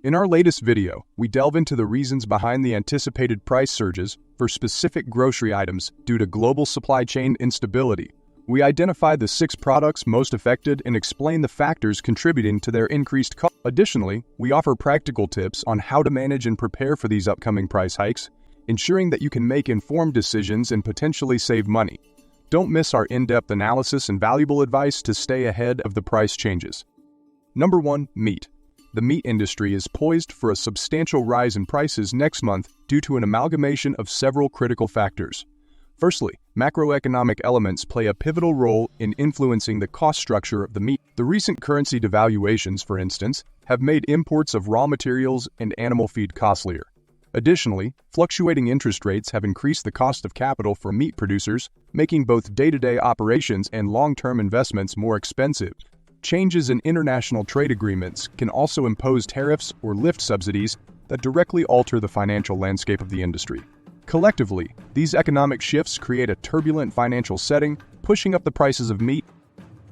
In our latest video, we delve into the reasons behind the anticipated price surges for specific grocery items due to global supply chain instability. We identify the 6 products most affected and explain the factors contributing to their increased cost. Additionally, we offer practical tips on how to manage and prepare for these upcoming price hikes, ensuring that you can make informed decisions and potentially save money. Don't miss our in-depth analysis and valuable advice to stay ahead of the price changes. Number 1. Meat. The meat industry is poised for a substantial rise in prices next month due to an amalgamation of several critical factors. Firstly, macroeconomic elements play a pivotal role in influencing the cost structure of the meat. The recent currency devaluations, for instance, have made imports of raw materials and animal feed costlier. Additionally, fluctuating interest rates have increased the cost of capital for meat producers, making both day-to-day operations and long-term investments more expensive. Changes in international trade agreements can also impose tariffs or lift subsidies that directly alter the financial landscape of the industry. Collectively, these economic shifts create a turbulent financial setting, pushing up the prices of meat.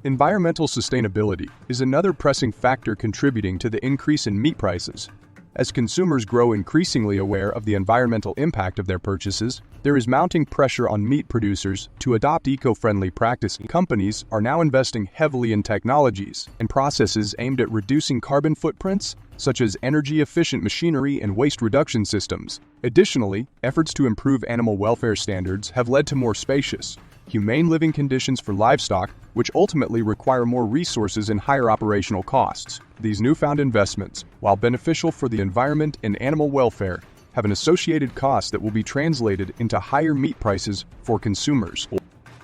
Environmental sustainability is another pressing factor contributing to the increase in meat prices. As consumers grow increasingly aware of the environmental impact of their purchases, there is mounting pressure on meat producers to adopt eco-friendly practices. Companies are now investing heavily in technologies and processes aimed at reducing carbon footprints, such as energy-efficient machinery and waste reduction systems. Additionally, efforts to improve animal welfare standards have led to more spacious, humane living conditions for livestock, which ultimately require more resources and higher operational costs. These newfound investments, while beneficial for the environment and animal welfare, have an associated cost that will be translated into higher meat prices for consumers.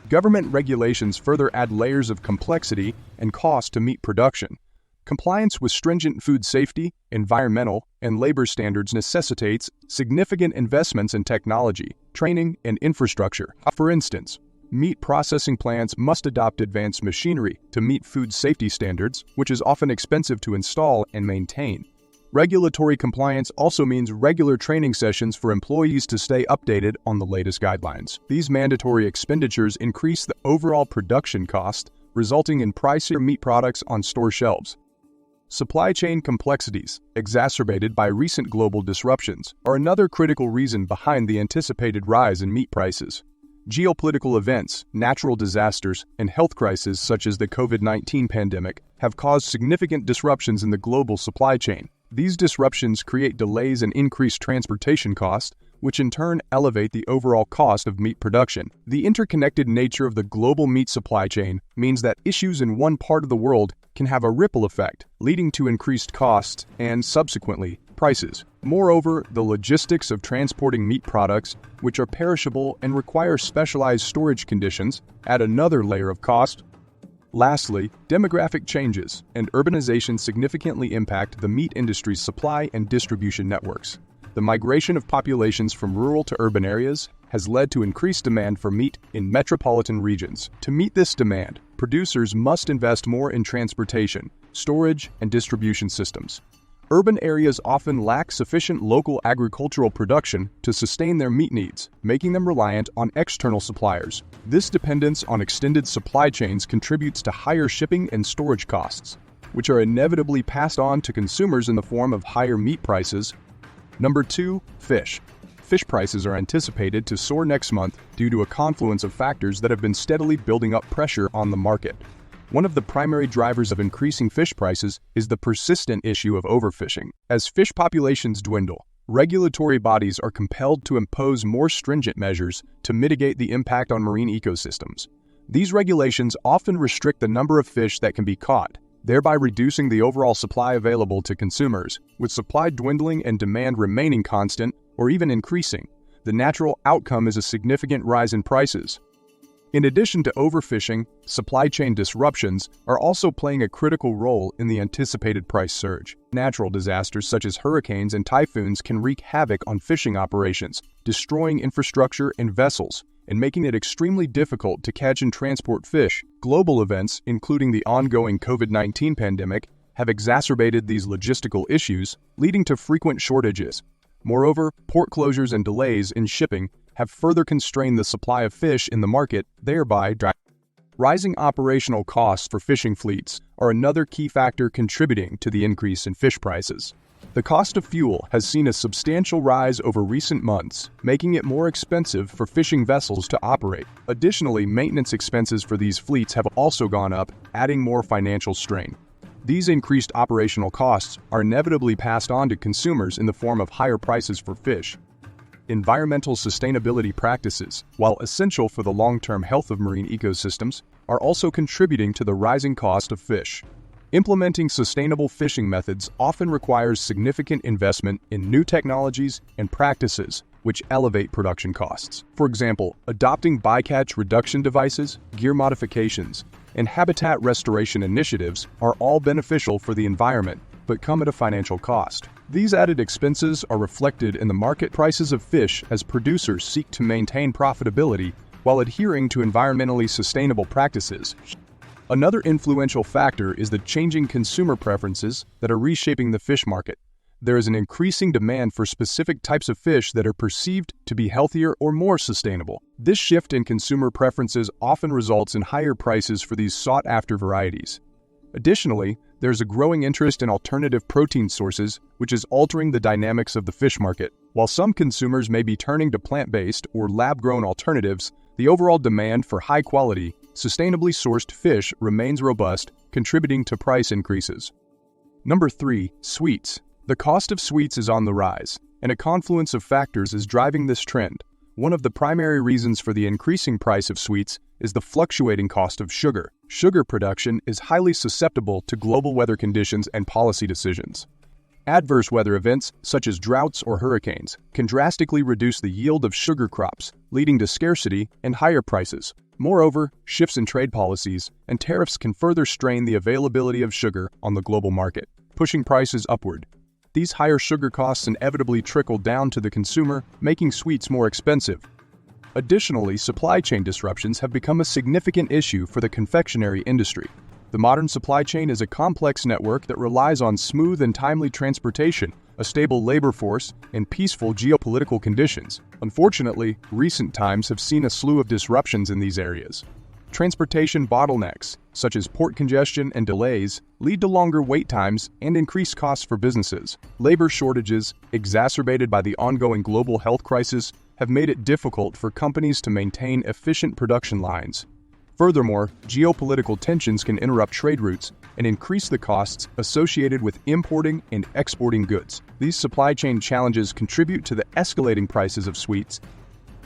Government regulations further add layers of complexity and cost to meat production. Compliance with stringent food safety, environmental, and labor standards necessitates significant investments in technology, training, and infrastructure. For instance, meat processing plants must adopt advanced machinery to meet food safety standards, which is often expensive to install and maintain. Regulatory compliance also means regular training sessions for employees to stay updated on the latest guidelines. These mandatory expenditures increase the overall production cost, resulting in pricier meat products on store shelves. Supply chain complexities, exacerbated by recent global disruptions, are another critical reason behind the anticipated rise in meat prices. Geopolitical events, natural disasters, and health crises such as the COVID-19 pandemic have caused significant disruptions in the global supply chain. These disruptions create delays and increased transportation costs, which in turn elevate the overall cost of meat production. The interconnected nature of the global meat supply chain means that issues in one part of the world can have a ripple effect, leading to increased costs and, subsequently, prices. Moreover, the logistics of transporting meat products, which are perishable and require specialized storage conditions, add another layer of cost. Lastly, demographic changes and urbanization significantly impact the meat industry's supply and distribution networks. The migration of populations from rural to urban areas has led to increased demand for meat in metropolitan regions. To meet this demand, producers must invest more in transportation, storage, and distribution systems. Urban areas often lack sufficient local agricultural production to sustain their meat needs, making them reliant on external suppliers. This dependence on extended supply chains contributes to higher shipping and storage costs, which are inevitably passed on to consumers in the form of higher meat prices. Number 2. Fish. Fish prices are anticipated to soar next month due to a confluence of factors that have been steadily building up pressure on the market. One of the primary drivers of increasing fish prices is the persistent issue of overfishing. As fish populations dwindle, regulatory bodies are compelled to impose more stringent measures to mitigate the impact on marine ecosystems. These regulations often restrict the number of fish that can be caught, thereby reducing the overall supply available to consumers. With supply dwindling and demand remaining constant or even increasing, the natural outcome is a significant rise in prices. In addition to overfishing, supply chain disruptions are also playing a critical role in the anticipated price surge. Natural disasters such as hurricanes and typhoons can wreak havoc on fishing operations, destroying infrastructure and vessels, and making it extremely difficult to catch and transport fish. Global events, including the ongoing COVID-19 pandemic, have exacerbated these logistical issues, leading to frequent shortages. Moreover, port closures and delays in shipping have further constrained the supply of fish in the market, thereby driving. Rising operational costs for fishing fleets are another key factor contributing to the increase in fish prices. The cost of fuel has seen a substantial rise over recent months, making it more expensive for fishing vessels to operate. Additionally, maintenance expenses for these fleets have also gone up, adding more financial strain. These increased operational costs are inevitably passed on to consumers in the form of higher prices for fish. Environmental sustainability practices, while essential for the long-term health of marine ecosystems, are also contributing to the rising cost of fish. Implementing sustainable fishing methods often requires significant investment in new technologies and practices, which elevate production costs. For example, adopting bycatch reduction devices, gear modifications, and habitat restoration initiatives are all beneficial for the environment, but come at a financial cost. These added expenses are reflected in the market prices of fish as producers seek to maintain profitability while adhering to environmentally sustainable practices. Another influential factor is the changing consumer preferences that are reshaping the fish market. There is an increasing demand for specific types of fish that are perceived to be healthier or more sustainable. This shift in consumer preferences often results in higher prices for these sought-after varieties. Additionally, there's a growing interest in alternative protein sources, which is altering the dynamics of the fish market. While some consumers may be turning to plant-based or lab-grown alternatives, the overall demand for high-quality, sustainably sourced fish remains robust, contributing to price increases. Number 3. Sweets. The cost of sweets is on the rise, and a confluence of factors is driving this trend. One of the primary reasons for the increasing price of sweets is the fluctuating cost of sugar. Sugar production is highly susceptible to global weather conditions and policy decisions. Adverse weather events, such as droughts or hurricanes, can drastically reduce the yield of sugar crops, leading to scarcity and higher prices. Moreover, shifts in trade policies and tariffs can further strain the availability of sugar on the global market, pushing prices upward. These higher sugar costs inevitably trickle down to the consumer, making sweets more expensive. Additionally, supply chain disruptions have become a significant issue for the confectionery industry. The modern supply chain is a complex network that relies on smooth and timely transportation, a stable labor force, and peaceful geopolitical conditions. Unfortunately, recent times have seen a slew of disruptions in these areas. Transportation bottlenecks, such as port congestion and delays, lead to longer wait times and increased costs for businesses. Labor shortages, exacerbated by the ongoing global health crisis, have made it difficult for companies to maintain efficient production lines. Furthermore, geopolitical tensions can interrupt trade routes and increase the costs associated with importing and exporting goods. These supply chain challenges contribute to the escalating prices of sweets.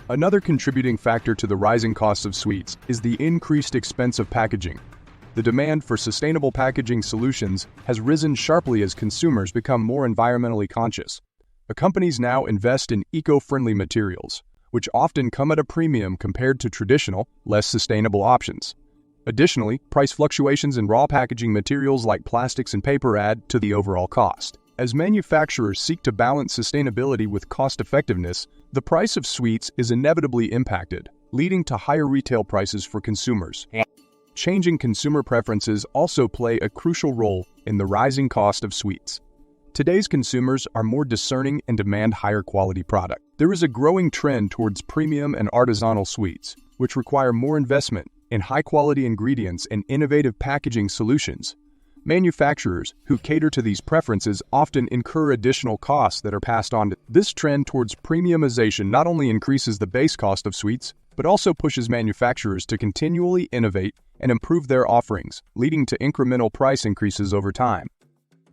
Another contributing factor to the rising costs of sweets is the increased expense of packaging. The demand for sustainable packaging solutions has risen sharply as consumers become more environmentally conscious. Companies now invest in eco-friendly materials, which often come at a premium compared to traditional, less sustainable options. Additionally, price fluctuations in raw packaging materials like plastics and paper add to the overall cost. As manufacturers seek to balance sustainability with cost-effectiveness, the price of sweets is inevitably impacted, leading to higher retail prices for consumers. Changing consumer preferences also play a crucial role in the rising cost of sweets. Today's consumers are more discerning and demand higher quality product. There is a growing trend towards premium and artisanal sweets, which require more investment in high-quality ingredients and innovative packaging solutions. Manufacturers who cater to these preferences often incur additional costs that are passed on. This trend towards premiumization not only increases the base cost of sweets, but also pushes manufacturers to continually innovate and improve their offerings, leading to incremental price increases over time.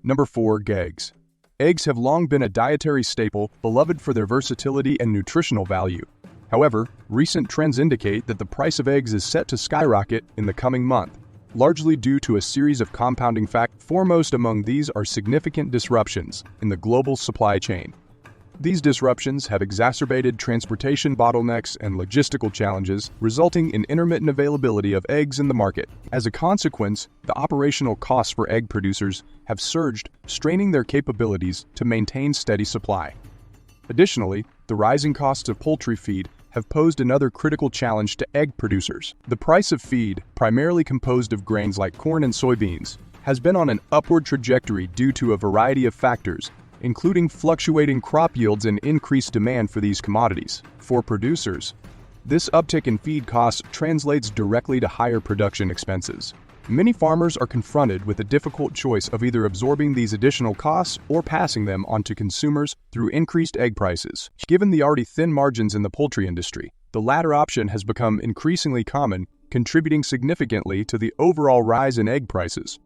Number 4. Eggs. Eggs have long been a dietary staple, beloved for their versatility and nutritional value. However, recent trends indicate that the price of eggs is set to skyrocket in the coming month, largely due to a series of compounding factors. Foremost among these are significant disruptions in the global supply chain. These disruptions have exacerbated transportation bottlenecks and logistical challenges, resulting in intermittent availability of eggs in the market. As a consequence, the operational costs for egg producers have surged, straining their capabilities to maintain steady supply. Additionally, the rising costs of poultry feed have posed another critical challenge to egg producers. The price of feed, primarily composed of grains like corn and soybeans, has been on an upward trajectory due to a variety of factors, including fluctuating crop yields and increased demand for these commodities. For producers, this uptick in feed costs translates directly to higher production expenses. Many farmers are confronted with the difficult choice of either absorbing these additional costs or passing them on to consumers through increased egg prices. Given the already thin margins in the poultry industry, the latter option has become increasingly common, contributing significantly to the overall rise in egg prices.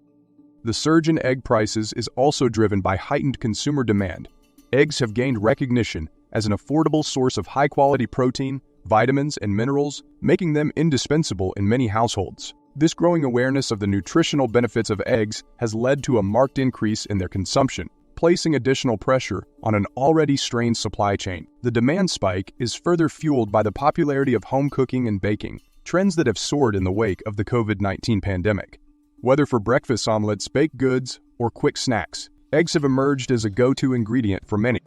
The surge in egg prices is also driven by heightened consumer demand. Eggs have gained recognition as an affordable source of high-quality protein, vitamins, and minerals, making them indispensable in many households. This growing awareness of the nutritional benefits of eggs has led to a marked increase in their consumption, placing additional pressure on an already strained supply chain. The demand spike is further fueled by the popularity of home cooking and baking, trends that have soared in the wake of the COVID-19 pandemic. Whether for breakfast omelets, baked goods, or quick snacks, eggs have emerged as a go-to ingredient for many.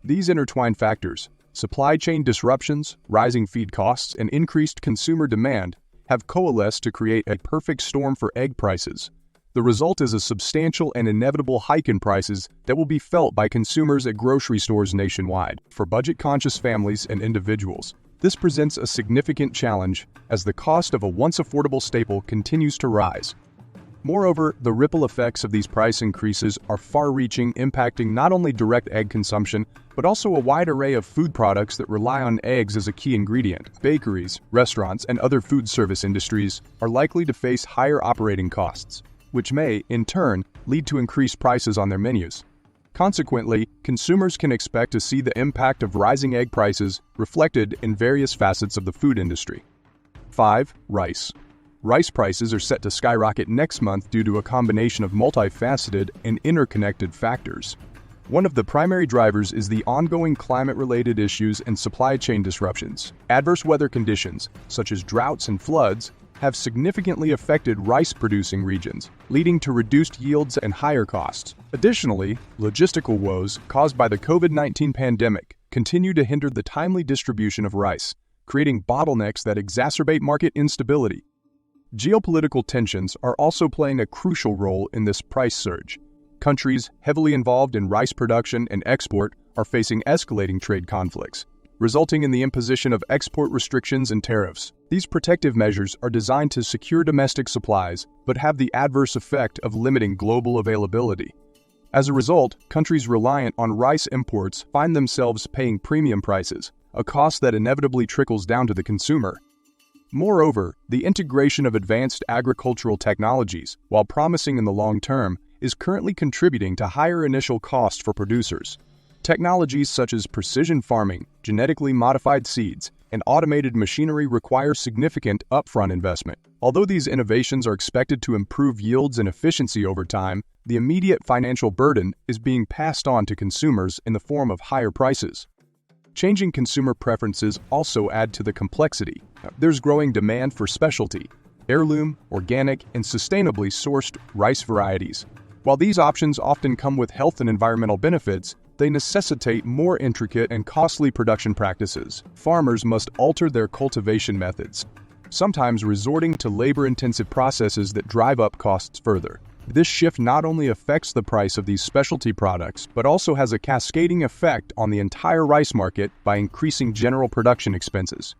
These intertwined factors, supply chain disruptions, rising feed costs, and increased consumer demand, have coalesced to create a perfect storm for egg prices. The result is a substantial and inevitable hike in prices that will be felt by consumers at grocery stores nationwide. For budget-conscious families and individuals, this presents a significant challenge as the cost of a once-affordable staple continues to rise. Moreover, the ripple effects of these price increases are far-reaching, impacting not only direct egg consumption, but also a wide array of food products that rely on eggs as a key ingredient. Bakeries, restaurants, and other food service industries are likely to face higher operating costs, which may, in turn, lead to increased prices on their menus. Consequently, consumers can expect to see the impact of rising egg prices reflected in various facets of the food industry. 5. Rice. Rice prices are set to skyrocket next month due to a combination of multifaceted and interconnected factors. One of the primary drivers is the ongoing climate-related issues and supply chain disruptions. Adverse weather conditions, such as droughts and floods, have significantly affected rice-producing regions, leading to reduced yields and higher costs. Additionally, logistical woes caused by the COVID-19 pandemic continue to hinder the timely distribution of rice, creating bottlenecks that exacerbate market instability. Geopolitical tensions are also playing a crucial role in this price surge. Countries heavily involved in rice production and export are facing escalating trade conflicts, resulting in the imposition of export restrictions and tariffs. These protective measures are designed to secure domestic supplies, but have the adverse effect of limiting global availability. As a result, countries reliant on rice imports find themselves paying premium prices, a cost that inevitably trickles down to the consumer. Moreover, the integration of advanced agricultural technologies, while promising in the long term, is currently contributing to higher initial costs for producers. Technologies such as precision farming, genetically modified seeds, and automated machinery require significant upfront investment. Although these innovations are expected to improve yields and efficiency over time, the immediate financial burden is being passed on to consumers in the form of higher prices. Changing consumer preferences also add to the complexity. There's growing demand for specialty, heirloom, organic, and sustainably sourced rice varieties. While these options often come with health and environmental benefits, they necessitate more intricate and costly production practices. Farmers must alter their cultivation methods, sometimes resorting to labor-intensive processes that drive up costs further. This shift not only affects the price of these specialty products, but also has a cascading effect on the entire rice market by increasing general production expenses.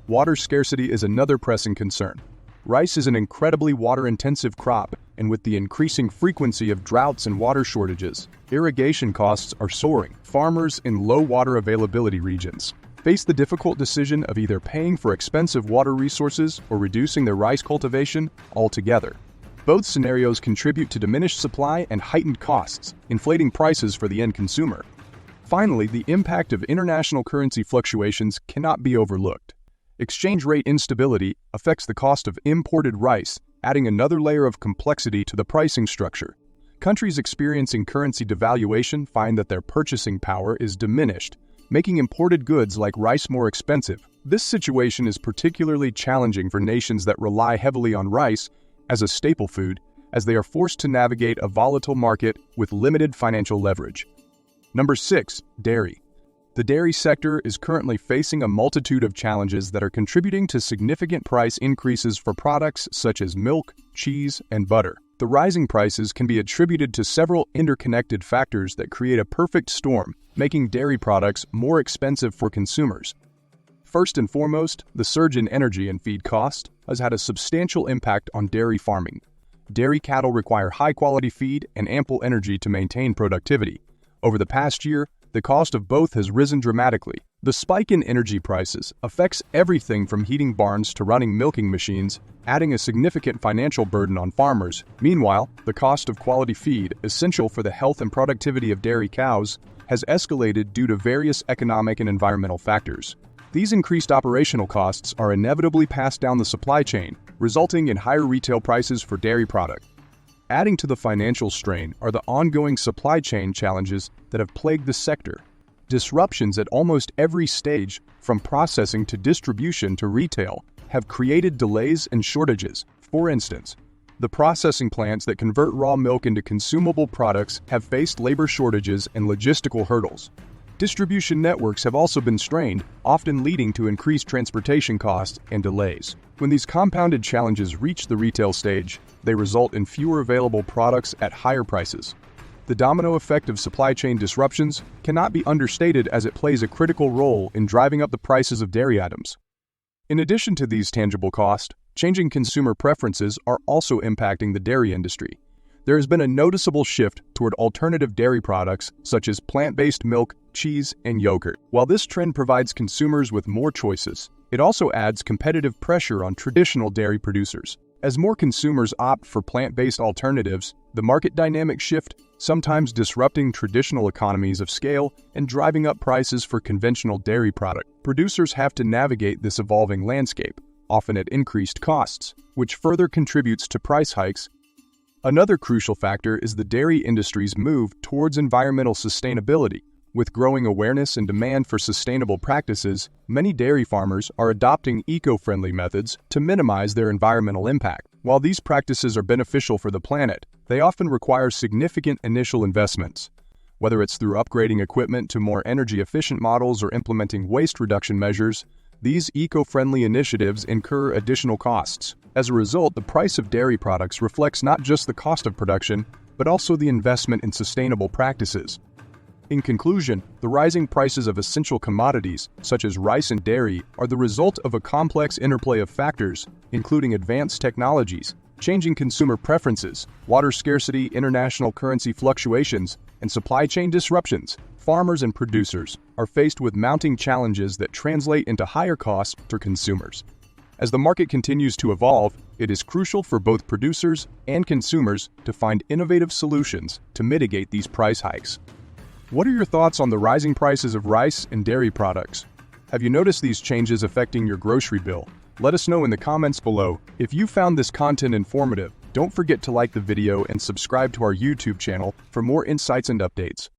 Water scarcity is another pressing concern. Rice is an incredibly water-intensive crop, and with the increasing frequency of droughts and water shortages, irrigation costs are soaring. Farmers in low water availability regions face the difficult decision of either paying for expensive water resources or reducing their rice cultivation altogether. Both scenarios contribute to diminished supply and heightened costs, inflating prices for the end consumer. Finally, the impact of international currency fluctuations cannot be overlooked. Exchange rate instability affects the cost of imported rice, adding another layer of complexity to the pricing structure. Countries experiencing currency devaluation find that their purchasing power is diminished, making imported goods like rice more expensive. This situation is particularly challenging for nations that rely heavily on rice as a staple food, as they are forced to navigate a volatile market with limited financial leverage. Number 6. Dairy. The dairy sector is currently facing a multitude of challenges that are contributing to significant price increases for products such as milk, cheese, and butter. The rising prices can be attributed to several interconnected factors that create a perfect storm, making dairy products more expensive for consumers. First and foremost, the surge in energy and feed cost has had a substantial impact on dairy farming. dairy cattle require high-quality feed and ample energy to maintain productivity. Over the past year, the cost of both has risen dramatically. The spike in energy prices affects everything from heating barns to running milking machines, adding a significant financial burden on farmers. Meanwhile, the cost of quality feed, essential for the health and productivity of dairy cows, has escalated due to various economic and environmental factors. These increased operational costs are inevitably passed down the supply chain, resulting in higher retail prices for dairy products. Adding to the financial strain are the ongoing supply chain challenges that have plagued the sector. Disruptions at almost every stage, from processing to distribution to retail, have created delays and shortages. For instance, the processing plants that convert raw milk into consumable products have faced labor shortages and logistical hurdles. Distribution networks have also been strained, often leading to increased transportation costs and delays. When these compounded challenges reach the retail stage, they result in fewer available products at higher prices. The domino effect of supply chain disruptions cannot be understated, as it plays a critical role in driving up the prices of dairy items. In addition to these tangible costs, changing consumer preferences are also impacting the dairy industry. There has been a noticeable shift toward alternative dairy products such as plant-based milk, cheese, and yogurt. While this trend provides consumers with more choices, it also adds competitive pressure on traditional dairy producers. As more consumers opt for plant-based alternatives, the market dynamics shift, sometimes disrupting traditional economies of scale and driving up prices for conventional dairy products. Producers have to navigate this evolving landscape, often at increased costs, which further contributes to price hikes. Another crucial factor is the dairy industry's move towards environmental sustainability. With growing awareness and demand for sustainable practices, many dairy farmers are adopting eco-friendly methods to minimize their environmental impact. While these practices are beneficial for the planet, they often require significant initial investments. Whether it's through upgrading equipment to more energy-efficient models or implementing waste reduction measures, these eco-friendly initiatives incur additional costs. As a result, the price of dairy products reflects not just the cost of production, but also the investment in sustainable practices. In conclusion, the rising prices of essential commodities, such as rice and dairy, are the result of a complex interplay of factors, including advanced technologies, changing consumer preferences, water scarcity, international currency fluctuations, and supply chain disruptions. Farmers and producers are faced with mounting challenges that translate into higher costs for consumers. As the market continues to evolve, it is crucial for both producers and consumers to find innovative solutions to mitigate these price hikes. What are your thoughts on the rising prices of rice and dairy products? Have you noticed these changes affecting your grocery bill? Let us know in the comments below. If you found this content informative, don't forget to like the video and subscribe to our YouTube channel for more insights and updates.